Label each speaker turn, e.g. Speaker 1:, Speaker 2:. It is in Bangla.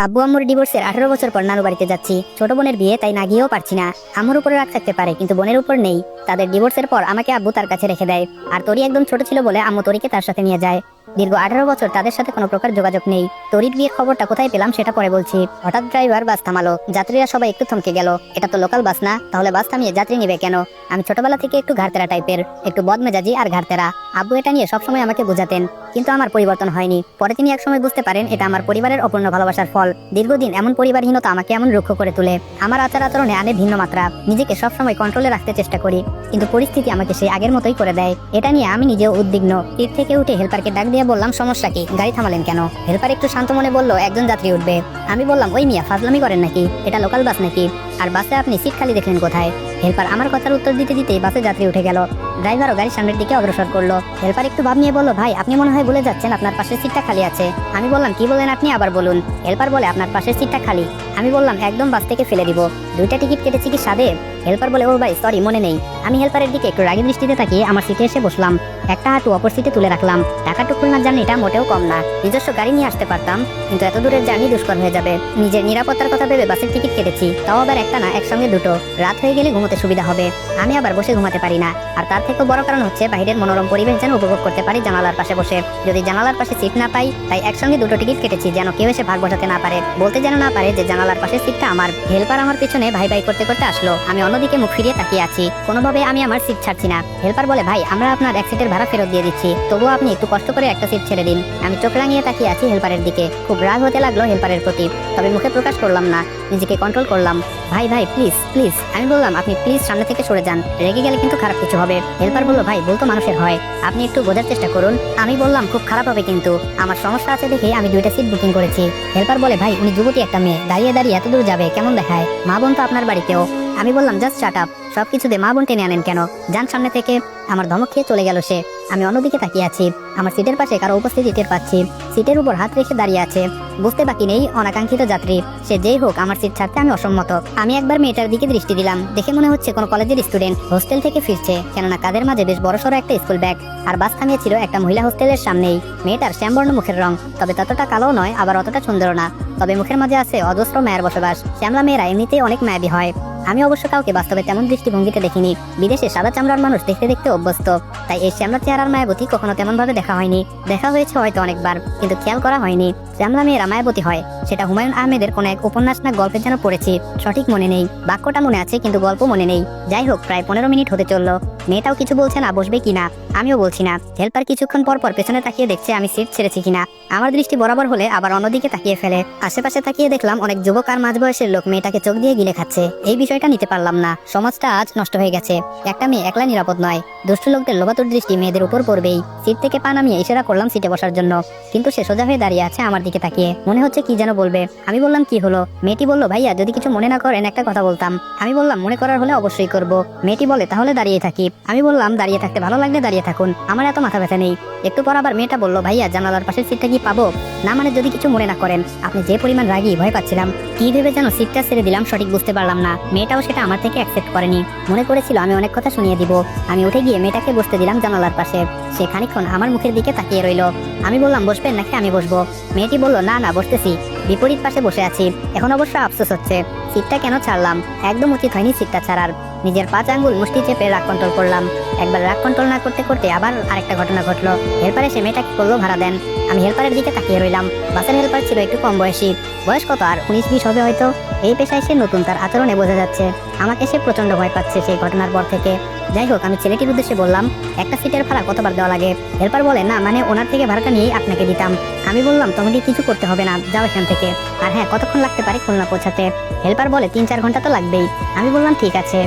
Speaker 1: আব্বু আম্মুর ডিভোর্সের 18 বছর পর নানু বাড়িতে যাচ্ছি। ছোট বোনের বিয়ে, তাই না গিয়েও পারছি না। আম্মুর উপরে রাগ থাকতে পারে, কিন্তু বোনের উপর নেই। তাদের ডিভোর্সের পর আমাকে আব্বু তার কাছে রেখে দেয়। আর তরি একদম ছোট ছিল বলে আম্মু তরিকে তার সাথে নিয়ে যায়। দীর্ঘ 18 বছর তাদের সাথে কোনো প্রকার যোগাযোগ নেই। তরির বিয়ের খবরটা কোথায় পেলাম সেটা পরে বলছি। হঠাৎ ড্রাইভার বাস থামালো। যাত্রীরা সবাই একটু থমকে গেল। এটা তো লোকাল বাস না, তাহলে বাস থামিয়ে যাত্রী নিবে কেন? আমি ছোটবেলা থেকে একটু ঘাড়তেরা টাইপের, একটু বদমেজাজি আর ঘাড়তেরা। আব্বু এটা নিয়ে সবসময় আমাকে বোঝাতেন, কিন্তু আমার পরিবর্তন হয়নি। পরে তিনি একসময় বুঝতে পারেন এটা আমার পরিবারের অপূর্ণ ভালোবাসার ফল। দীর্ঘদিন এমন পরিবারহীনতা আমাকে এমন রুক্ষ করে তোলে। আমার আচার আচরণে আনে ভিন্ন মাত্রা। নিজেকে সবসময় কন্ট্রোলে রাখতে চেষ্টা করি, কিন্তু পরিস্থিতি আমাকে সেই আগের মতোই করে দেয়। এটা নিয়ে আমি নিজেও উদ্বিগ্ন। সিট থেকে উঠে হেল্পারকে ডাক দিয়ে বললাম, সমস্যা কি? গাড়ি থামালেন কেন? হেল্পার একটু শান্ত মনে বলল, একজন যাত্রী উঠবে। আমি বললাম, ওই মিয়া ফাজলামি করেন নাকি? এটা লোকাল বাস নাকি? আর বাসে আপনি সিট খালি দেখলেন কোথায়? হেল্পার আমার কথার উত্তর দিতে দিতেই বাসে যাত্রী উঠে গেল। ড্রাইভারও গাড়ির সামনের দিকে অগ্রসর করলো। হেল্পার একটু ভাব নিয়ে বলল, ভাই আপনি মনে হয় ভুলে যাচ্ছেন, আপনার পাশের সিটটা খালি আছে। আমি বললাম, কি বলেন আপনি, আবার বলুন। হেল্পার বলে, আপনার পাশের সিটটা খালি। আমি বললাম, একদম বাস থেকে ফেলে দিব। 2টা টিকিট কেটেছি কি সাদে? হেল্পার বলে, ও ভাই সরি, মনে নেই। আমি হেল্পারের দিকে একটু রাগী দৃষ্টিতে তাকিয়ে আমার সিটে এসে বসলাম। একটা হাঁটু অপর সিটে তুলে রাখলাম। ঢাকা টু খুলনার জার্নিটা মোটেও কম না। নিজস্ব গাড়ি নিয়ে আসতে পারতাম, কিন্তু এত দূরের জার্নি দুষ্কর হয়ে যাবে। নিজের নিরাপত্তার কথা ভেবে বাসের টিকিট কেটেছি, তাও আবার একটা না, একসঙ্গে দুটো। রাত হয়ে গেলে ঘুমোতে সুবিধা হবে। আমি আবার বসে ঘুমাতে পারি না। আর তার থেকেও বড় কারণ হচ্ছে, বাইরের মনোরম পরিবেশ যেন উপভোগ করতে পারি জানালার পাশে বসে। যদি জানালার পাশে সিট না পাই, তাই একসঙ্গে দুটো টিকিট কেটেছি, যেন কেউ এসে ভাগ বসাতে না পারে, বলতে যেন না পারে যে জানালার পাশের সিটটা আমার। হেল্পার আমার পিছনে ভাই ভাই করতে করতে আসলো। আমি অন্যদিকে মুখ ফিরিয়ে তাকিয়ে আছি। কোনোভাবে আমি আমার সিট ছাড়ছি না। হেল্পার বলে, ভাই আমরা আপনার এক সিটের ভাড়া ফেরত দিয়ে দিচ্ছি, তবুও আপনি একটু কষ্ট করে একটা সিট ছেড়ে দিন। আমি চোখ রাঙিয়ে তাকিয়ে আছি হেল্পারের দিকে। খুব রাগ হতে লাগলো হেল্পারের প্রতি, তবে মুখে প্রকাশ করলাম না, নিজেকে কন্ট্রোল করলাম। ভাই ভাই প্লিজ প্লিজ। আমি বললাম, আপনি প্লিজ সামনে থেকে সরে যান, রেগে গেলে কিন্তু খারাপ কিছু হবে। হেল্পার বলল, ভাই ভুল তো মানুষের হয়, আপনি একটু বোঝার চেষ্টা করুন। আমি বললাম, খুব খারাপ হবে কিন্তু, আমার সমস্যা আছে দেখে আমি 2টা সিট বুকিং করেছি। হেল্পার বলে, ভাই উনি যুবতী একটা মেয়ে, দাঁড়িয়ে দাঁড়িয়ে এত দূর যাবে কেমন দেখায়? মা বোন তো আপনার বাড়িতেও। আমি বললাম, জাস্ট শাট আপ, সবকিছুতে মা বোন টেনে আনেন কেন? যান সামনে থেকে। আমার ধমক খেয়ে চলে গেল সে। আমি অন্যদিকে তাকিয়ে আছি। আমার সিটের পাশে কারো উপস্থিতি টের পাচ্ছি। সিটের উপর হাত রেখে দাঁড়িয়ে আছে। বুঝতে বাকি নেই অনাকাঙ্ক্ষিত যাত্রী। সে যেই হোক, আমার সিট ছাড়তে আমি অসম্মত। আমি একবার মেয়েটার দিকে দৃষ্টি দিলাম। দেখে মনে হচ্ছে কোনো কলেজের স্টুডেন্ট, হোস্টেল থেকে ফিরছে, কেননা কাঁধের মাঝে বেশ বড়সড় একটা স্কুল ব্যাগ। আর বাস থামিয়েছিল একটা মহিলা হোস্টেলের সামনেই। মেয়েটার শ্যামবর্ণ মুখের রং, তবে ততটা কালো নয়, আবার অতটা সুন্দর না। তবে মুখের মাঝে আছে অজস্র মায়ের বসবাস। শ্যামলা মেয়েরা এমনিতেই অনেক মায়াবী হয়। আমি অবশ্য কাউকে বাস্তবে তেমন দৃষ্টিভঙ্গিতে দেখিনি। বিদেশে সাদা চামড়ার মানুষ দেখতে দেখতে অভ্যস্ত, তাই এই শ্যামলা চেহারার মায়াবতী কখনো তেমন ভাবে দেখা হয়নি। দেখা হয়েছে হয়তো অনেকবার, কিন্তু খেয়াল করা হয়নি শ্যামলা মেয়েরা মায়াবতী হয়। সেটা হুমায়ুন আহমেদের কোন এক উপন্যাস না গল্পে যেন পড়েছি, সঠিক মনে নেই। বাক্যটা মনে আছে, কিন্তু গল্প মনে নেই। যাই হোক, প্রায় 15 মিনিট হতে চললো। মেয়েটাও কিছু বলছে না, বসবে কিনা। আমিও বলছি না। হেল্পার কিছুক্ষণ পর পর পেছনে তাকিয়ে দেখছে আমি সিট ছেড়েছি কিনা। আমার দৃষ্টি বরাবর হলে আবার অন্যদিকে তাকিয়ে ফেলে। আশেপাশে তাকিয়ে দেখলাম অনেক যুবক আর মাঝবয়সের লোক মেয়েটাকে চোখ দিয়ে গিলে খাচ্ছে। এই বিষয়টা নিতে পারলাম না। সমাজটা আজ নষ্ট হয়ে গেছে। একটা মেয়ে একলা নিরাপদ নয়। দুষ্ট লোকদের লোভাতুর দৃষ্টি মেয়েদের উপর পড়বেই। সিট থেকে পা নামিয়ে ইশারা করলাম সিটে বসার জন্য, কিন্তু সে সোজা হয়ে দাঁড়িয়ে আছে আমার দিকে তাকিয়ে। মনে হচ্ছে কি যেন বলবে। আমি বললাম, কি হলো? মেয়েটি বলল, ভাইয়া যদি কিছু মনে না করেন একটা কথা বলতাম। আমি বললাম, মনে করার হলে অবশ্যই করব। মেয়েটি বলে, তাহলে দাঁড়িয়ে থাকি। আমি বললাম, দাঁড়িয়ে থাকতে ভালো লাগলে দাঁড়িয়ে থাকুন, আমার এত মাথা ব্যথা নেই। একটু পর আবার মেয়েটা বলল, ভাইয়া জানালার পাশের সিটটা কি পাবো? না মানে যদি কিছু মনে না করেন। আপনি যে পরিমাণ রাগী, ভয় পাচ্ছিলাম। কি ভেবে যেন সিটটা ছেড়ে দিলাম সঠিক বুঝতে পারলাম না। মেয়েটাও সেটা আমার থেকে অ্যাকসেপ্ট করেনি। মনে করেছিল আমি অনেক কথা শুনিয়ে দিব। আমি উঠে গিয়ে মেয়েটাকে বসতে দিলাম জানালার পাশে। সে খানিকক্ষণ আমার মুখের দিকে তাকিয়ে রইল। আমি বললাম, বসবেন নাকি আমি বসবো? মেয়েটি বলল, না না বসতেছি। বিপরীত পাশে বসে আছি। এখন অবশ্য আফসোস হচ্ছে, সিটটা কেন ছাড়লাম। একদম উচিত হয়নি সিটটা ছাড়ার। নিজের 5 আঙ্গুল মুষ্টি চেপে রাগ কন্ট্রোল করলাম। একবার রাগ কন্ট্রোল না করতে করতে আবার আরেকটা ঘটনা ঘটলো। হেল্পার এসে মেয়েটাকে বললো, ভাড়া দেন। আমি হেল্পারের দিকে তাকিয়ে রইলাম। বাসের হেল্পার ছিল একটু কম বয়সী। বয়স কত আর 19-20 হবে হয়তো। এই পেশায় সে নতুন, তার আচরণে বোঝা যাচ্ছে। আমাকে সে প্রচন্ড ভয় পাচ্ছে সেই ঘটনার পর থেকে। যাই হোক, আমি ছেলেটির উদ্দেশ্যে বললাম, একটা সিটের ভাড়া কতবার দেওয়া লাগে? হেল্পার বলে, না মানে ওনার থেকে ভাড়াটা নিয়েই আপনাকে দিতাম। আমি বললাম, তোমাকে কিছু করতে হবে না, যাও এখান থেকে। আর হ্যাঁ, কতক্ষণ লাগতে পারে খুলনা পৌঁছাতে? হেল্পার বলে, 3-4 ঘন্টা তো লাগবেই। আমি বললাম, ঠিক আছে।